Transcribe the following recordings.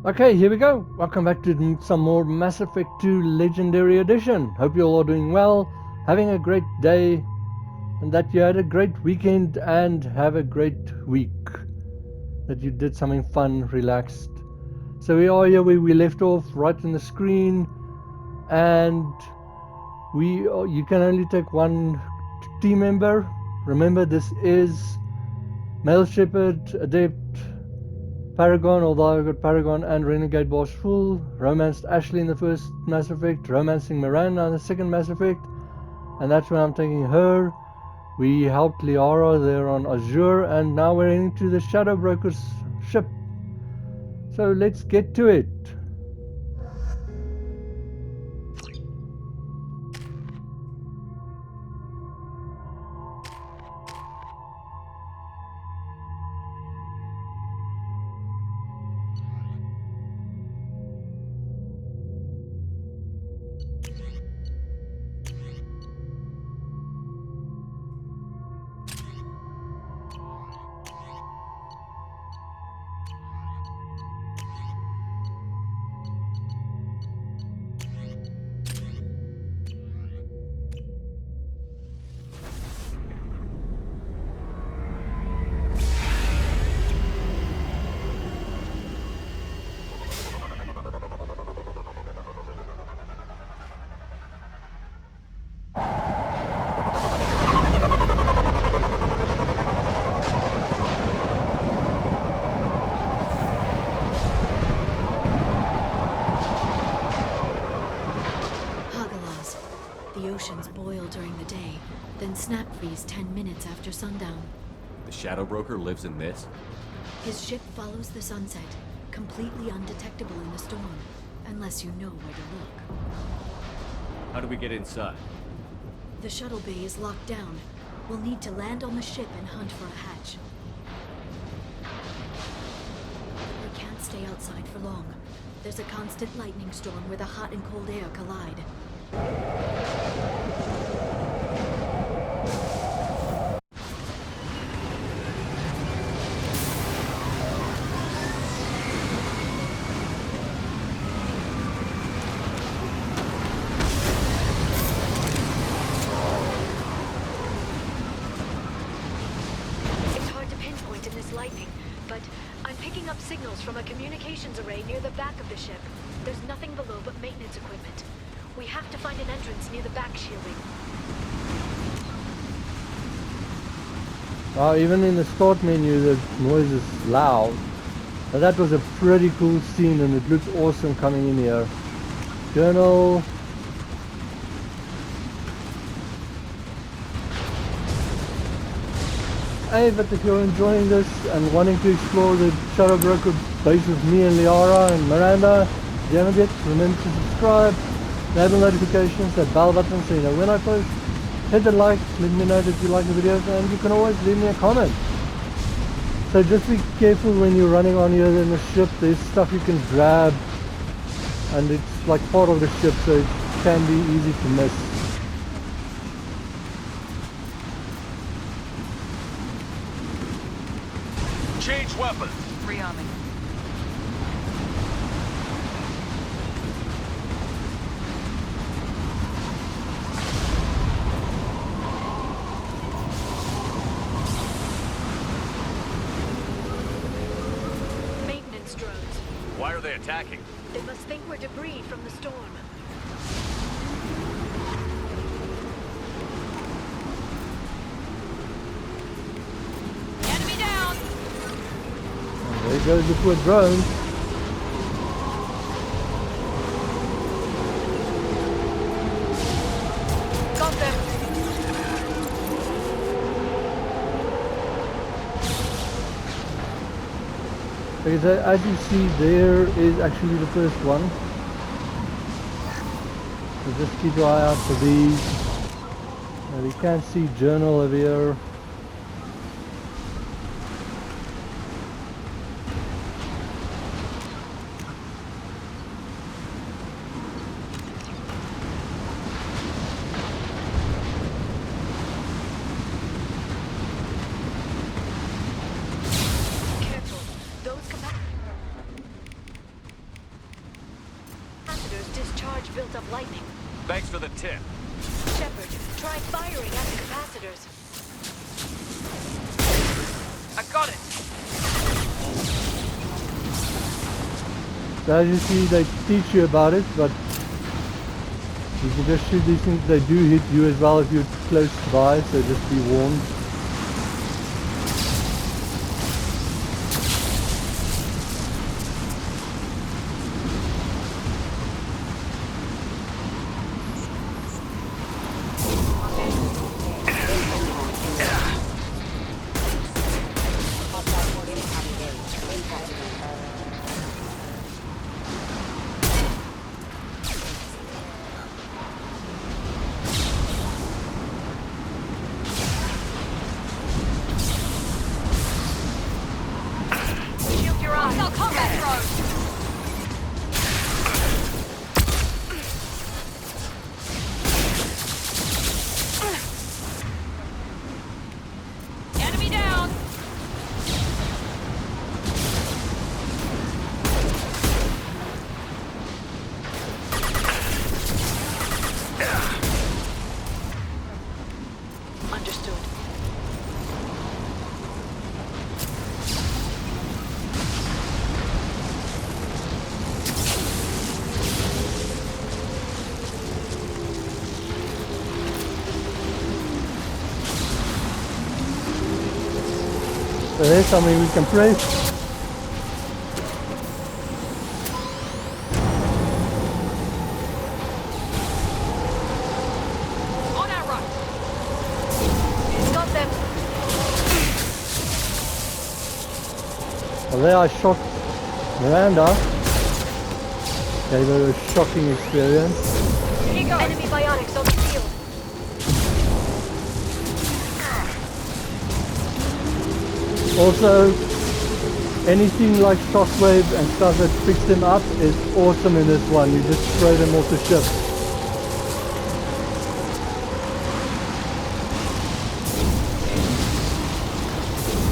Okay, here we go. Welcome back to some more Mass Effect 2 Legendary Edition. Hope you all are doing well, having a great day, and that you had a great weekend and have a great week. That you did something fun, relaxed. So we are here where we left off, right on the screen, and you can only take one team member. Remember, this is Male Shepard, Adept, Paragon, although I've got Paragon and Renegade Boss full. Romanced Ashley in the first Mass Effect, romancing Miranda in the second Mass Effect, and that's when I'm taking her. We helped Liara there on Azure, and now we're heading to the Shadow Broker's ship. So let's get to it. The oceans boil during the day, then snap freeze 10 minutes after sundown. The Shadow Broker lives in this? His ship follows the sunset, completely undetectable in a storm, unless you know where to look. How do we get inside? The shuttle bay is locked down. We'll need to land on the ship and hunt for a hatch. We can't stay outside for long. There's a constant lightning storm where the hot and cold air collide. It's hard to pinpoint in this lightning, but I'm picking up signals from a communications array near the back of the ship. There's nothing below but maintenance equipment. We have to find an entrance near the back shielding. Even in the start menu, the noise is loud. Now that was a pretty cool scene, and it looks awesome coming in here. Journal. Hey, but if you're enjoying this and wanting to explore the Shadow Broker base with me and Liara and Miranda, if you haven't yet, remember to subscribe, enable notifications, that bell button so you know when I post. Hit the like, let me know that you like the videos, and you can always leave me a comment. So just be careful when you're running on here in the ship. There's stuff you can grab, and it's like part of the ship, so it can be easy to miss. Change weapons. Rearming. Maintenance drones. Why are they attacking? They must think we're debris from the storm. Enemy down! And there goes the poor drone. Got them! Okay, so as you see, there is actually the first one. So just keep your eye out for these. Now we can see journal over here. Careful. Those built-up lightning. Thanks for the tip. Shepard, try firing at the capacitors. I got it! So as you see, they teach you about it, but you can just shoot these things. They do hit you as well if you're close by, so just be warned. Shield your eyes. Hostile combat drone! Enemy down! Understood. So there's something we can press. On our right! Got them. Well, there I shot Miranda. Gave her a shocking experience. Here you go! Enemy biotics on the field. Also, anything like shockwave and stuff that picks them up is awesome in this one. You just throw them off the ship.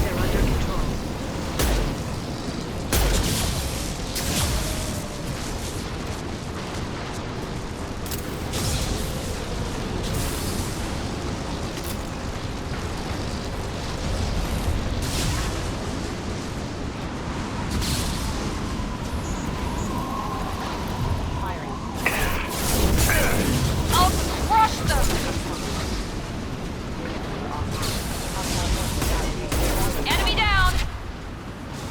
They're under control. I'll crush them! Enemy down!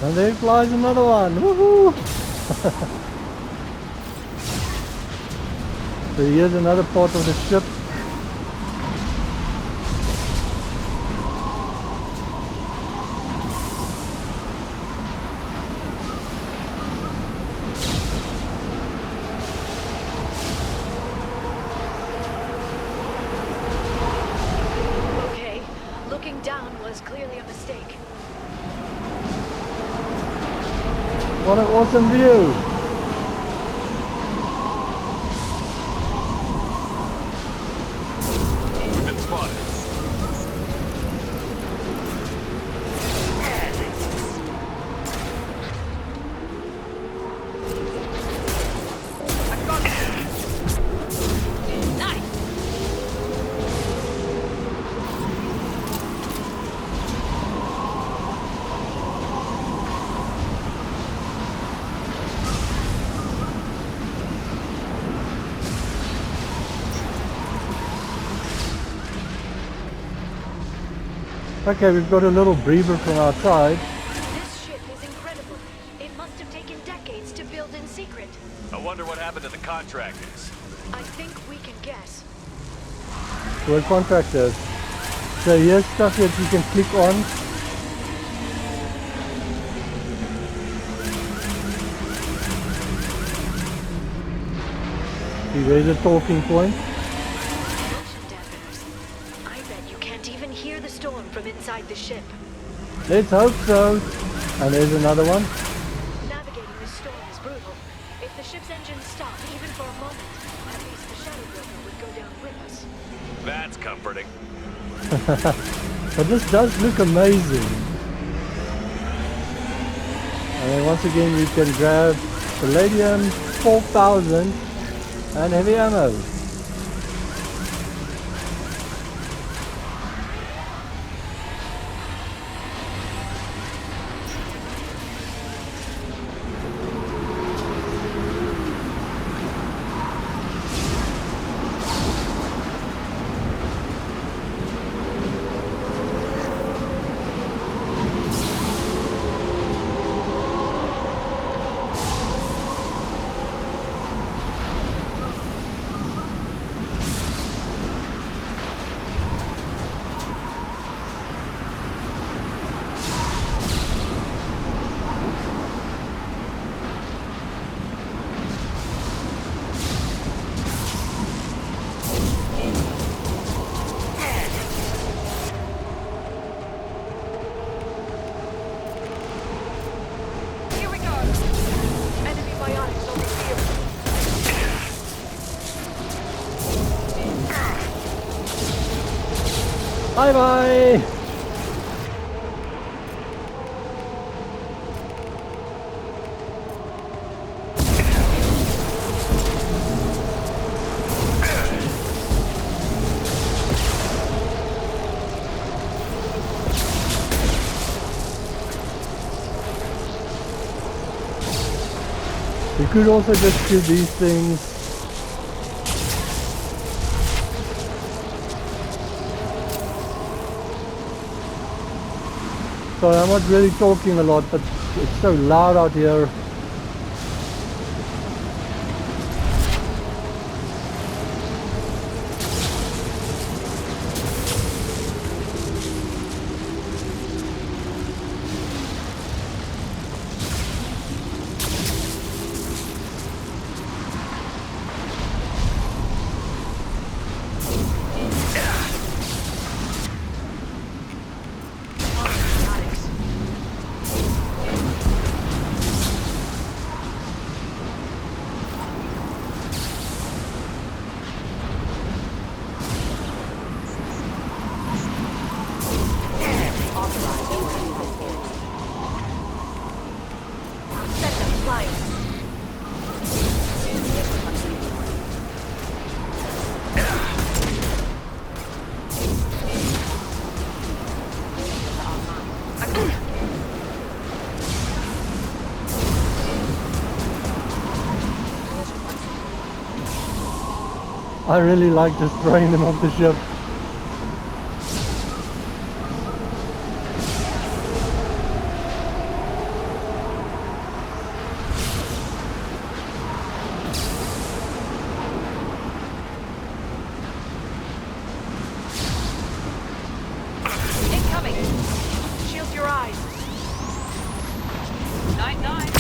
And there flies another one. Woohoo! So here's another part of the ship. Okay, looking down was clearly a mistake. What an awesome view! We've been spotted. I got it! Nice! Okay, we've got a little breather from outside. This ship is incredible. It must have taken decades to build in secret. I wonder what happened to the contractors. I think we can guess. We're contractors. So here's stuff that you can click on. See, there's a talking point. Motion dampeners. I bet you can't even hear the storm from inside the ship. Let's hope so. And there's another one. Navigating this storm is brutal. If the ship's engines stop, even for a moment, at least the shadow broker would go down with us. That's comforting. But this does look amazing. And then once again we can grab Palladium 4000 And heavy ammo. Here we go. Enemy bionics over here. Bye bye! You could also just do these things. Sorry, I'm not really talking a lot, but it's so loud out here. Set them flying. I really like destroying them off the ship. Incoming. Shield your eyes. 9-9.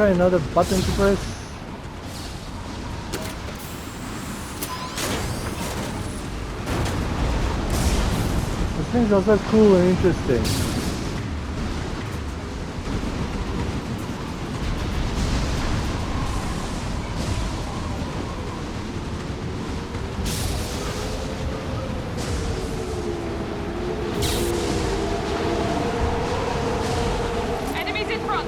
Okay, another button to press. These things are so cool and interesting. Enemies in front.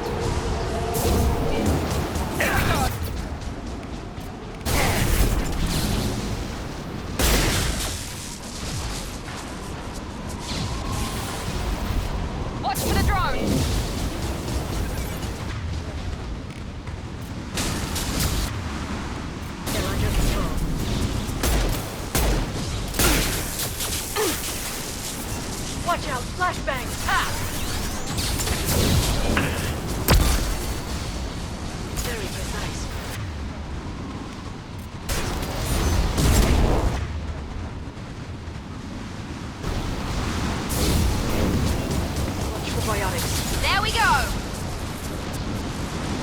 Watch for the drone. They're under control. Watch out, flashbangs! Ah! with biotics. There we go.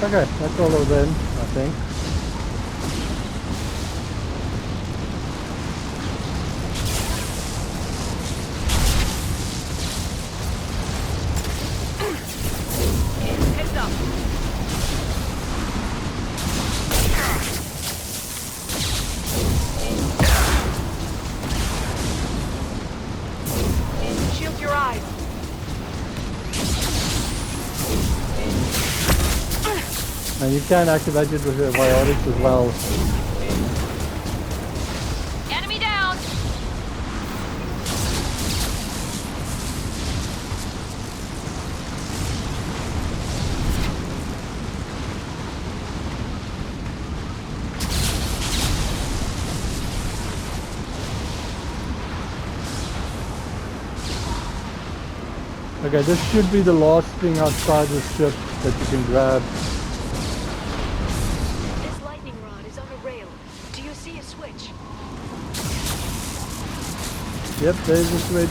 Okay, that's all of them, I think. Heads up. Shield your eyes. And you can activate it with your biotics as well. Enemy down. Okay, this should be the last thing outside the ship that you can grab. This lightning rod is on a rail. Do you see a switch? Yep, there's the switch.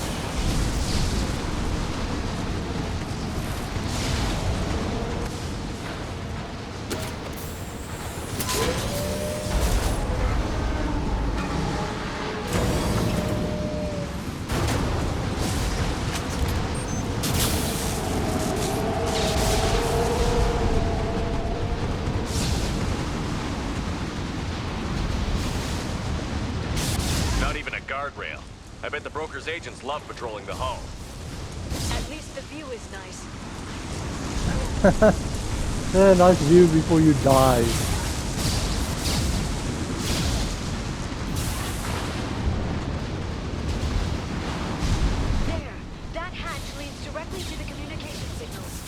Not even a guardrail. I bet the broker's agents love patrolling the hull. At least the view is nice. Yeah, nice view before you die. There. That hatch leads directly to the communication signals.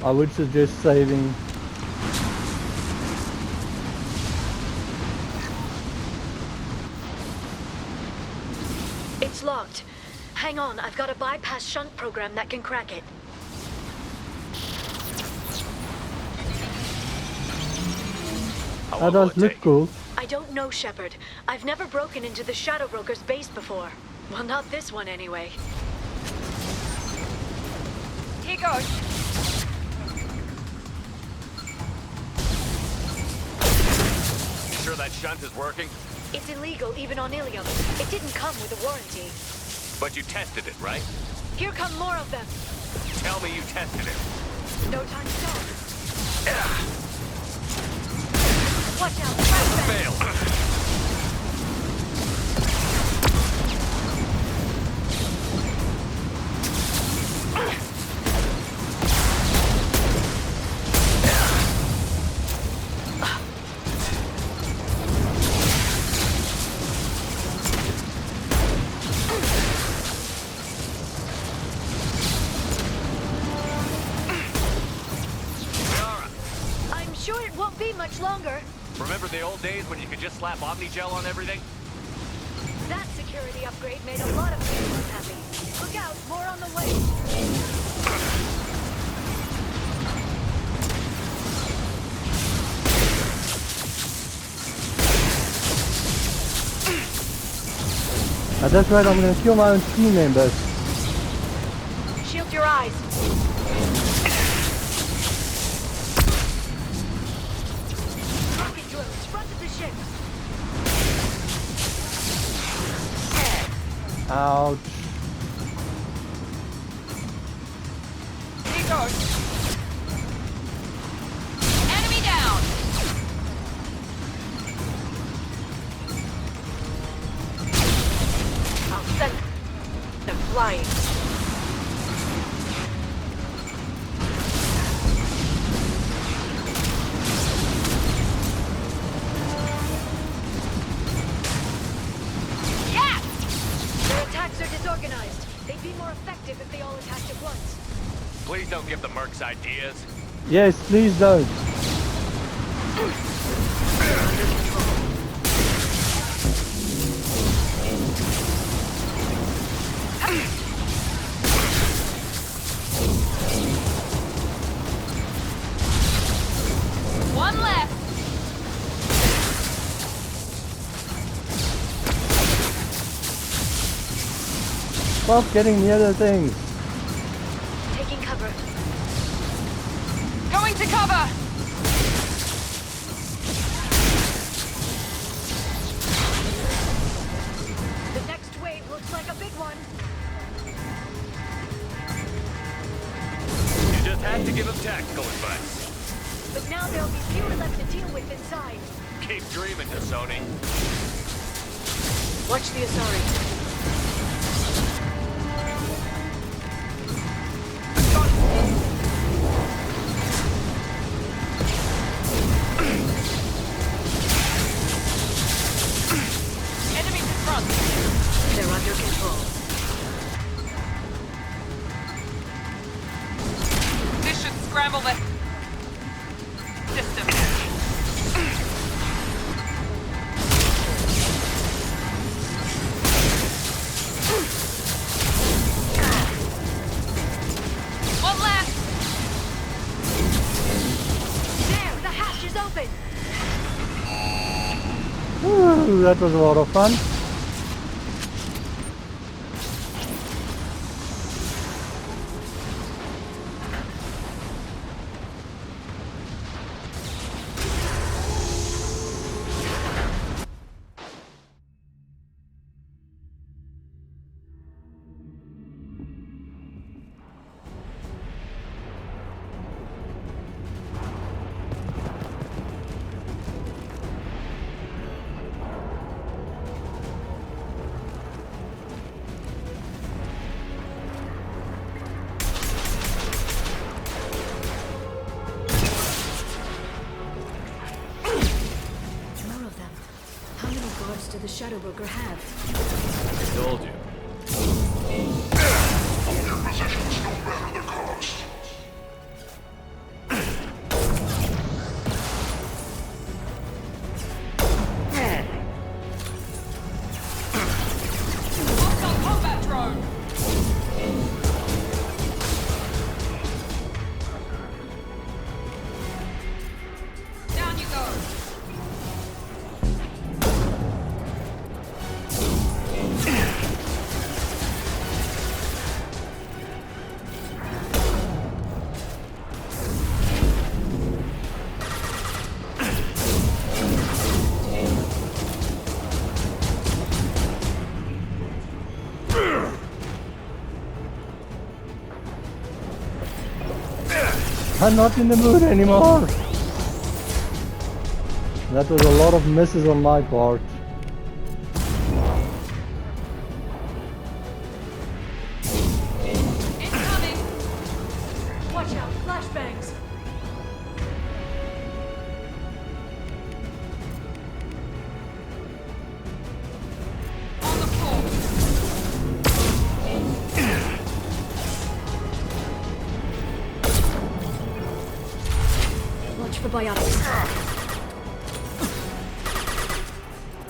I would suggest saving. It's locked. Hang on, I've got a bypass shunt program that can crack it. How That long will does it look take? cool. I don't know, Shepard. I've never broken into the Shadow Broker's base before. Well, not this one anyway. Here goes. You sure that shunt is working? It's illegal even on Ilium. It didn't come with a warranty. But you tested it, right? Here come more of them. Tell me you tested it. No time to talk. Watch out, flashbang. Fail. I'm sure it won't be much longer. Remember the old days when you could just slap Omnigel on everything? That security upgrade made a lot of people unhappy. Look out, more on the way. That's right, I'm gonna kill my own team members. Shield your eyes. Rocket drones, front of the ship. Ouch. Here goes. Enemy down. I'll send them flying. Yes! Their attacks are disorganized. They'd be more effective if they all attacked at once. Please don't give the mercs ideas. Yes, please don't. One left. Stop getting near the things. Taking cover. Going to cover! The next wave looks like a big one. You just had to give him tactical advice. But now there'll be fewer left to deal with inside. Keep dreaming, Sony. Watch the Asari. Enemies in front! They're under control. This should scramble the system. One left! There, the hatch is open. Ooh, that was a lot of fun. More of them. How many guards do the Shadow Broker have? I told you. Hold your positions no matter the cost. Hostile combat drone! Down you go! I'm not in the mood anymore. That was a lot of misses on my part. Incoming! Watch out, flashbangs. On the floor! Watch for biotics.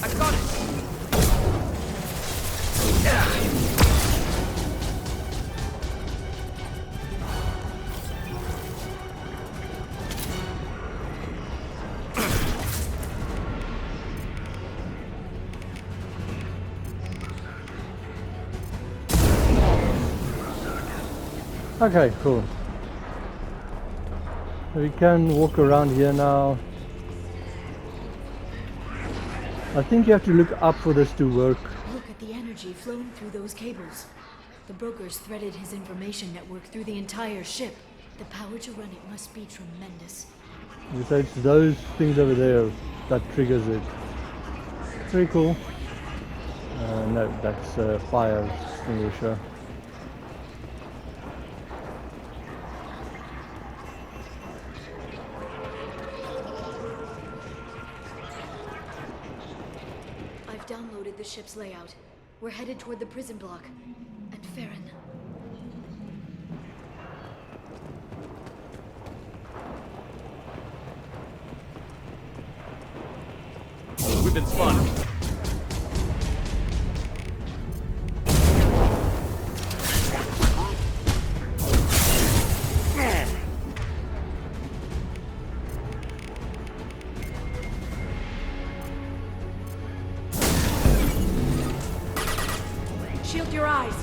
I've got it! Okay, cool. We can walk around here now. I think you have to look up for this to work. Look at the energy flowing through those cables. The brokers threaded his information network through the entire ship. The power to run it must be tremendous. So it's those things over there that triggers it. Pretty cool. No, that's a fire extinguisher. I've downloaded the ship's layout. We're headed toward the prison block. And Farron. We've been spotted. Shield your eyes.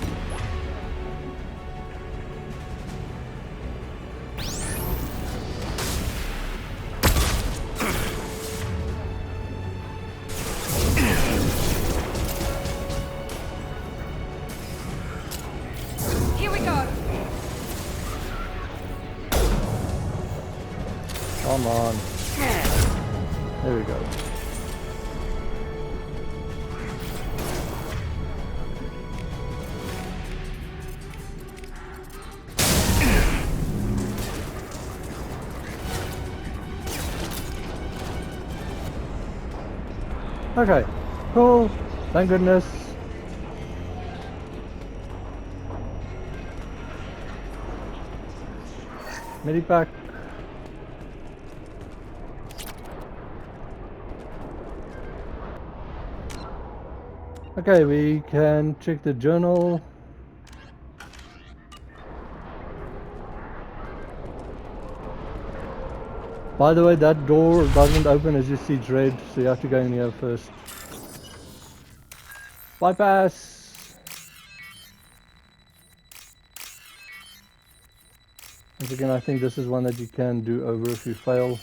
Come on. There we go. Okay, cool. Thank goodness. Medipack. Okay, we can check the journal. By the way, that door doesn't open as you see Dread, so you have to go in here first. Bypass! Once again, I think this is one that you can do over if you fail.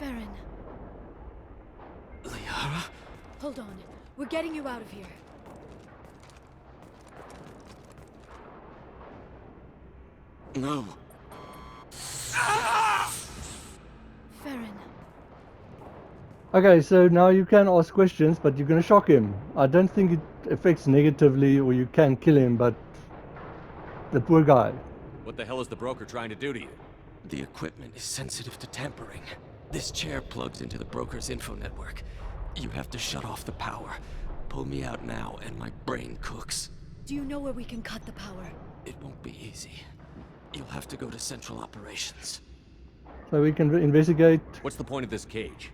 Farron, Liara? hold on. We're getting you out of here. No. Farron, Okay, so now you can ask questions, but you're gonna shock him. I don't think it affects negatively, or you can kill him, but the poor guy. What the hell is the broker trying to do to you? The equipment is sensitive to tampering. This chair plugs into the broker's info network. You have to shut off the power. Pull me out now, and my brain cooks. do you know where we can cut the power? It won't be easy. You'll have to go to Central Operations. So we can investigate. What's the point of this cage?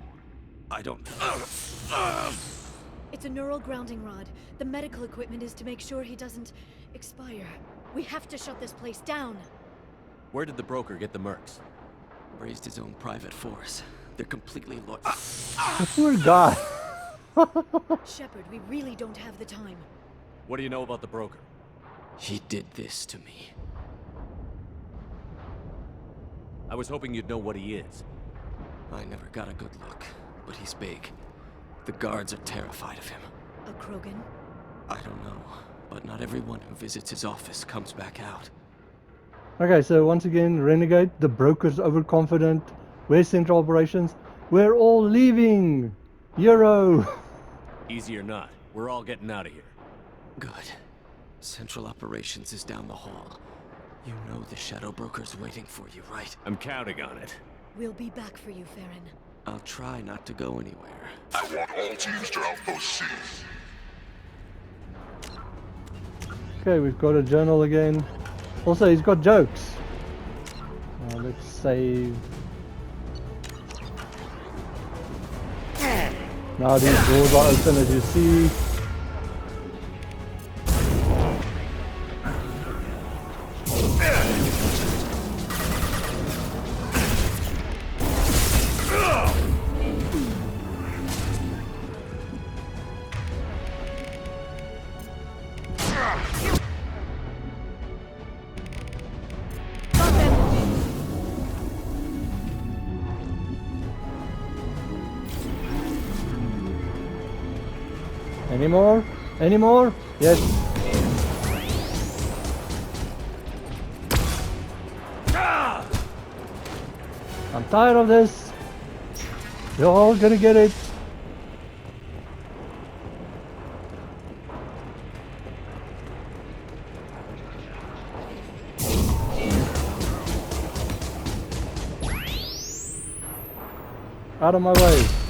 I don't... It's a neural grounding rod. The medical equipment is to make sure he doesn't expire. We have to shut this place down. Where did the broker get the mercs? Raised his own private force. They're completely loyal. The poor guy. Shepard, we really don't have the time. What do you know about the broker? He did this to me. I was hoping you'd know what he is. I never got a good look, but he's big. The guards are terrified of him. A Krogan? I don't know, but not everyone who visits his office comes back out. Okay, so once again, Renegade, the broker's overconfident. Where's Central Operations? We're all leaving! Euro! Easy or not, we're all getting out of here. Good. Central Operations is down the hall. You know the Shadow Broker's waiting for you, right? I'm counting on it. We'll be back for you, Farron. I'll try not to go anywhere. I want all teams to Outpost C. Okay, we've got a journal again. Also, he's got jokes. Let's save. Now these doors are open, as you see. Any more? Any more? Yes. I'm tired of this. You're all gonna get it. Out of my way.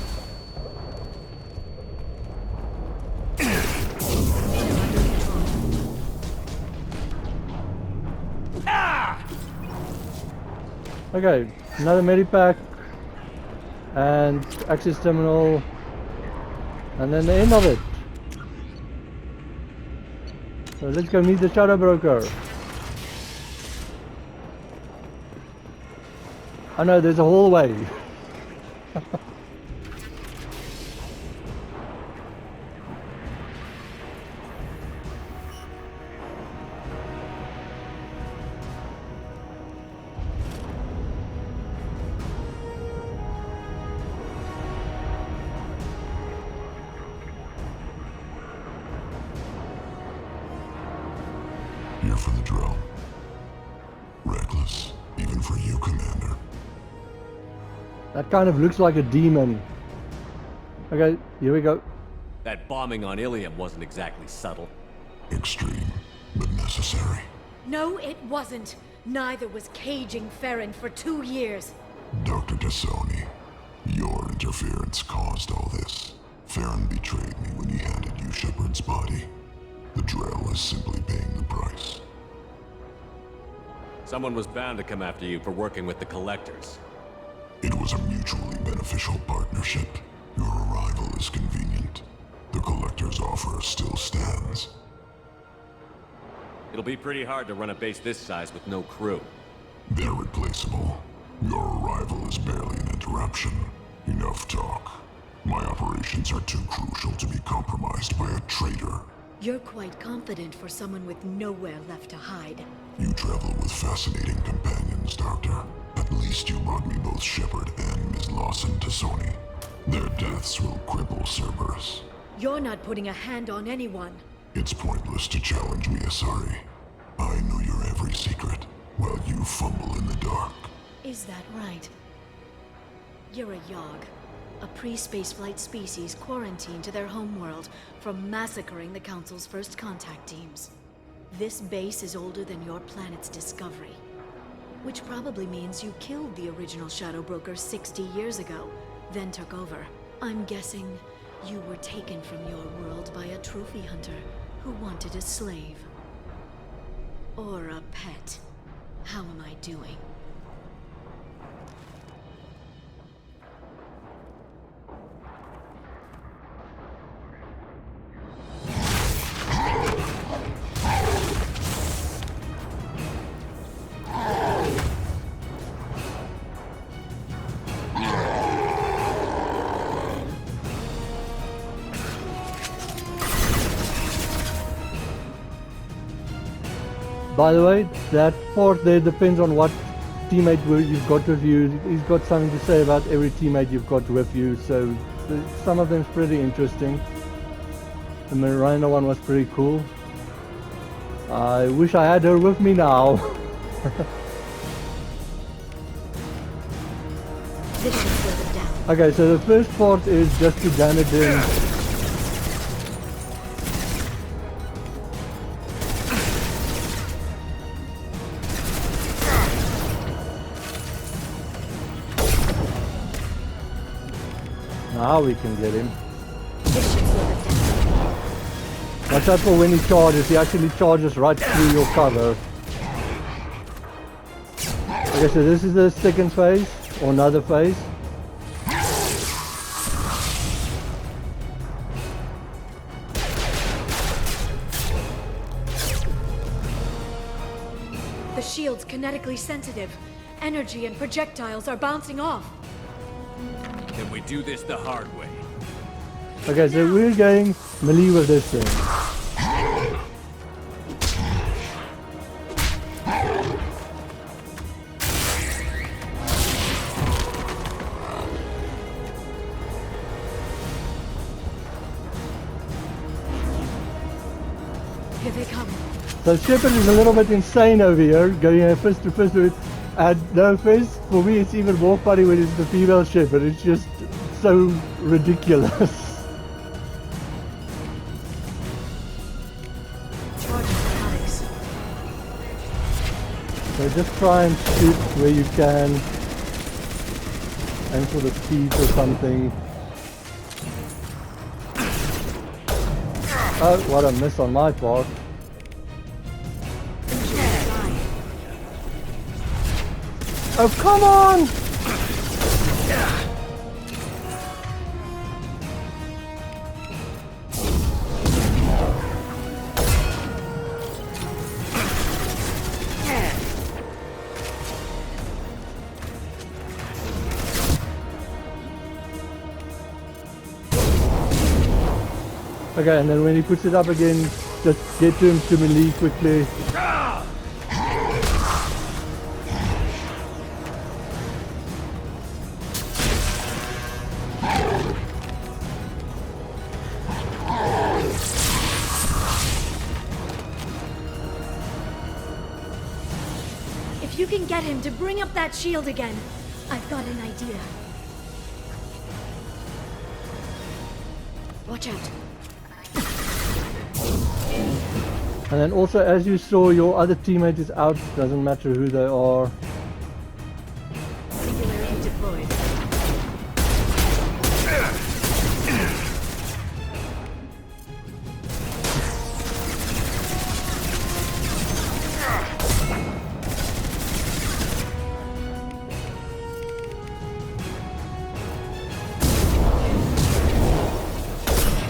Okay, another medipack and access terminal, and then the end of it. So let's go meet the Shadow Broker. Oh no, there's a hallway. for the drill. Reckless, even for you, Commander. That kind of looks like a demon. Okay, here we go. That bombing on Ilium wasn't exactly subtle. Extreme, but necessary. No, it wasn't. Neither was caging Farron for 2 years. Dr. Tassoni, your interference caused all this. Farron betrayed me when he handed you Shepard's body. The drill is simply paying the price. Someone was bound to come after you for working with the Collectors. It was a mutually beneficial partnership. Your arrival is convenient. The Collector's offer still stands. It'll be pretty hard to run a base this size with no crew. They're replaceable. Your arrival is barely an interruption. Enough talk. My operations are too crucial to be compromised by a traitor. You're quite confident for someone with nowhere left to hide. You travel with fascinating companions, Doctor. At least you brought me both Shepard and Ms. Lawson Tassoni. Their deaths will cripple Cerberus. You're not putting a hand on anyone. It's pointless to challenge me, Asari. I know your every secret, while you fumble in the dark. Is that right? You're a Yogg, a pre-spaceflight species quarantined to their homeworld from massacring the Council's first contact teams. This base is older than your planet's discovery, which probably means you killed the original Shadow Broker 60 years ago, then took over. I'm guessing you were taken from your world by a trophy hunter who wanted a slave. Or a pet. How am I doing? By the way, that part there depends on what teammate you've got with you. He's got something to say about every teammate you've got with you, so some of them's pretty interesting. The Miranda one was pretty cool. I wish I had her with me now. This should slow them down. Okay, so the first part is just to damage him. Now we can get him. This should slow them down. Watch out for when he charges. He actually charges right through your cover. Okay, so this is the second phase, or another phase. The shield's kinetically sensitive. Energy and projectiles are bouncing off. Can we do this the hard way? Okay, so we're going melee with this thing. Here they come. So Shepard is a little bit insane over here, going fist to fist with it. And no offense, for me it's even more funny when it's the female Shepard. It's just so ridiculous. Charging fanatics. So just try and shoot where you can. Aim for the feet or something. Oh, what a miss on my part. Oh, come on! Okay, and then when he puts it up again, just get to him to melee quickly. If you can get him to bring up that shield again, I've got an idea. Watch out. And then also, as you saw, your other teammate is out. Doesn't matter who they are. Singularity deployed.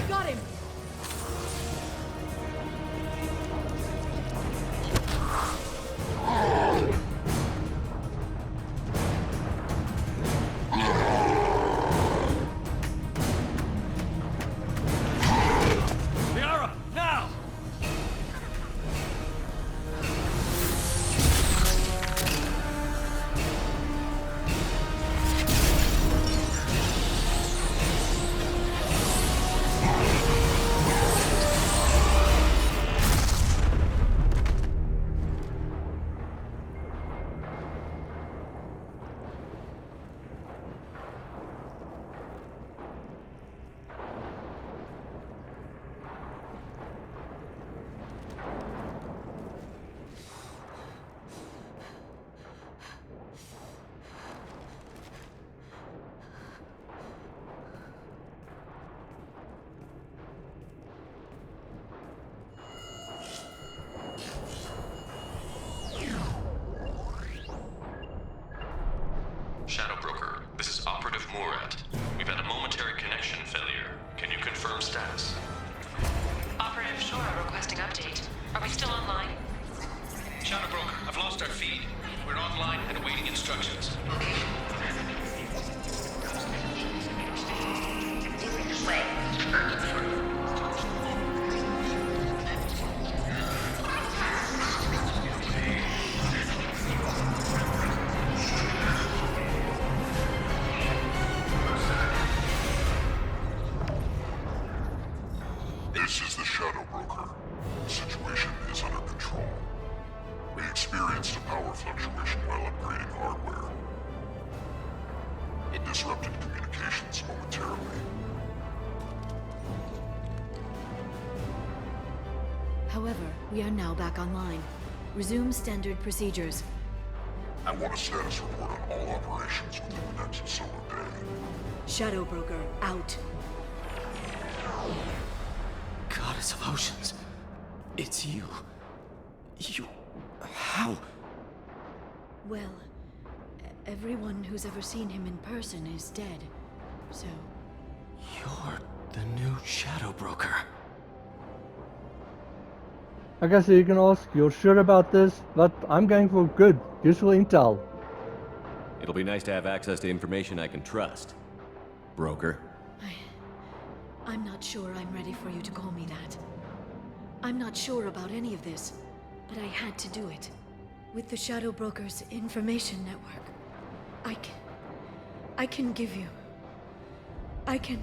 Got him. Liara, now! Shadow Broker, this is Operative Miranda. We've had a momentary connection failure. Can you confirm status? Operative Shora requesting update. Are we still online? Shadow Broker, I've lost our feed. We're online and awaiting instructions. This is the Shadow Broker. The situation is under control. We experienced a power fluctuation while upgrading hardware. It disrupted communications momentarily. However, we are now back online. Resume standard procedures. I want a status report on all operations within the next solar day. Shadow Broker, out. Goddess of Oceans. It's you. You... How? Well, everyone who's ever seen him in person is dead. So, You're the new Shadow Broker. I guess you can ask, you're sure about this? But I'm going for good, useful intel. It'll be nice to have access to information I can trust. Broker. I'm not sure I'm ready for you to call me that. I'm not sure about any of this, but I had to do it. With the Shadow Broker's information network, I can give you... I can...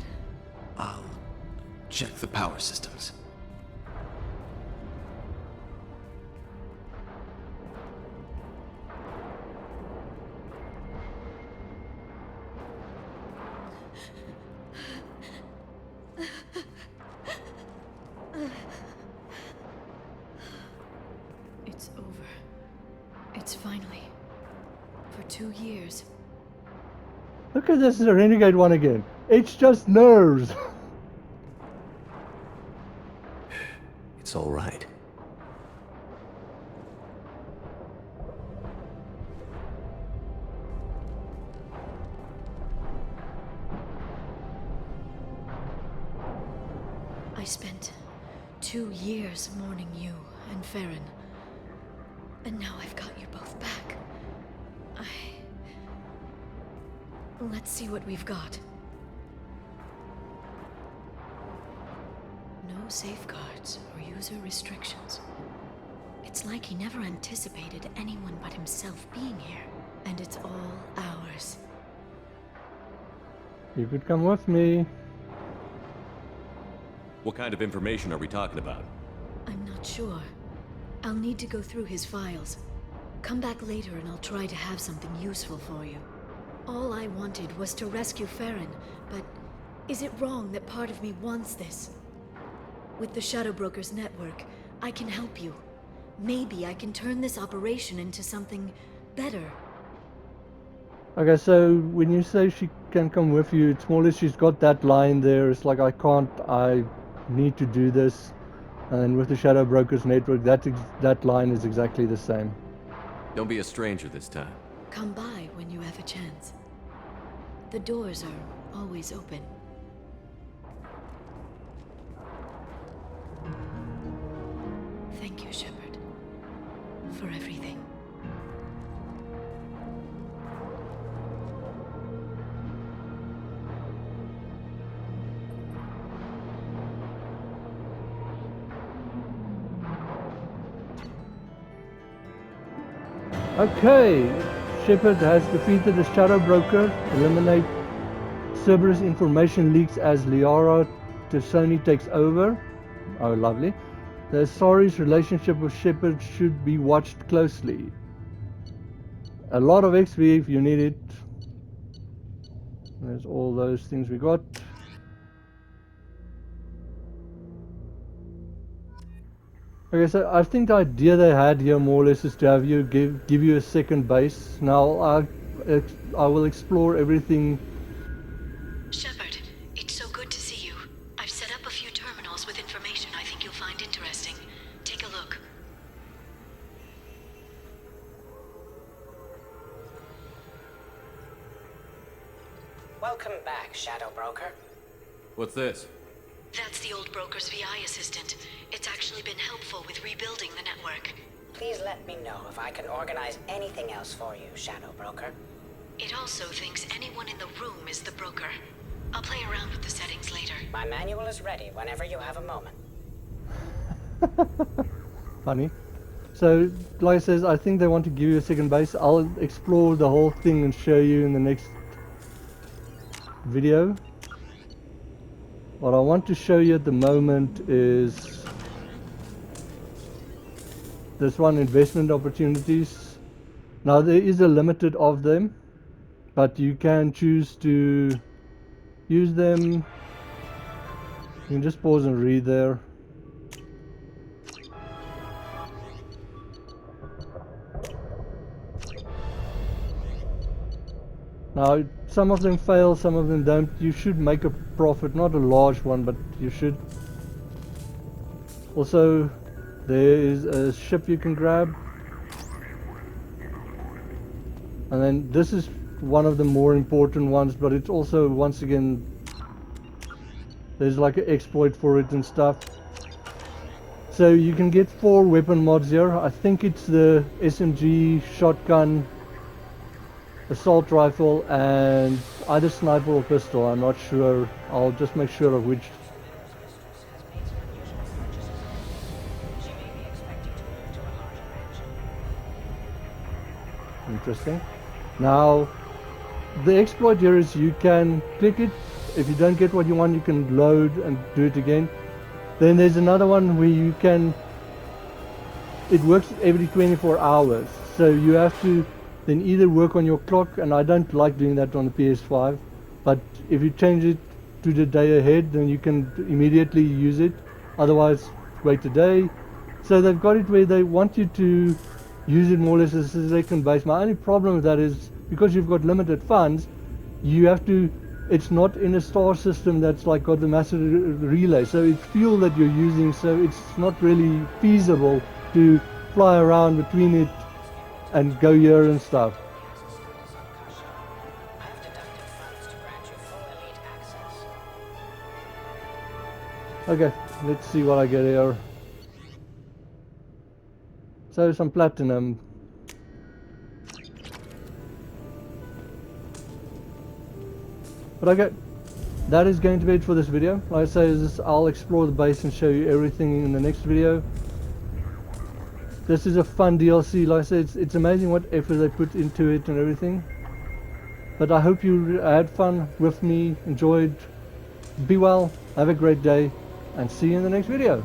I'll check the power systems. It's over. It's finally. For 2 years. Look at this Renegade one again. It's just nerves. It's all right. I spent 2 years mourning you and Farron. And now I've got you both back. Let's see what we've got. No safeguards or user restrictions. It's like he never anticipated anyone but himself being here. And it's all ours. You could come with me. What kind of information are we talking about? I'm not sure. I'll need to go through his files. Come back later and I'll try to have something useful for you. All I wanted was to rescue Farron, but is it wrong that part of me wants this? With the Shadow Brokers network, I can help you. Maybe I can turn this operation into something better. Okay, so when you say she can come with you, it's more or less she's got that line there. It's like, I need to do this. And then with the Shadow Brokers network, that line is exactly the same. Don't be a stranger this time. Come by when you have a chance. The doors are always open. Thank you, Shepard, for everything. Okay, Shepard has defeated the Shadow Broker, eliminate Cerberus information leaks as Liara to Sony takes over. Oh, lovely. The Asari's relationship with Shepard should be watched closely. A lot of XP if you need it. There's all those things we got. Okay, so I think the idea they had here more or less is to have you give you a second base. Now I will explore everything. Shepard, it's so good to see you. I've set up a few terminals with information I think you'll find interesting. Take a look. Welcome back, Shadow Broker. What's this? That's the old broker's VI assistant. It's actually been helpful with rebuilding the network. Please let me know if I can organize anything else for you, Shadow Broker. It also thinks anyone in the room is the broker. I'll play around with the settings later. My manual is ready whenever you have a moment. Funny. So, like I says, I think they want to give you a second base. I'll explore the whole thing and show you in the next video. What I want to show you at the moment is this one, investment opportunities. Now there is a limited of them, but you can choose to use them. You can just pause and read there. Now, some of them fail, some of them don't. You should make a profit, not a large one, but you should. Also, there is a ship you can grab. And then this is one of the more important ones, but it's also, once again, there's like an exploit for it and stuff. So you can get 4 weapon mods here. I think it's the SMG, shotgun, assault rifle, and either sniper or pistol. I'm not sure. I'll just make sure of which. Interesting. Now the exploit here is you can click it. If you don't get what you want, you can load and do it again. Then there's another one where you can, it works every 24 hours, so you have to then either work on your clock, and I don't like doing that on the PS5, but if you change it to the day ahead, then you can immediately use it. Otherwise, wait a day. So they've got it where they want you to use it more or less as a second base. My only problem with that is because you've got limited funds, you have to, it's not in a star system that's like got the massive relay, so it's fuel that you're using, so it's not really feasible to fly around between it and go here and stuff. Okay, let's see what I get here. So some platinum. But okay, that is going to be it for this video. Like I say, I'll explore the base and show you everything in the next video. This is a fun DLC. Like I said, it's amazing what effort they put into it and everything. But I hope you had fun with me, enjoyed. Be well, have a great day, and see you in the next video.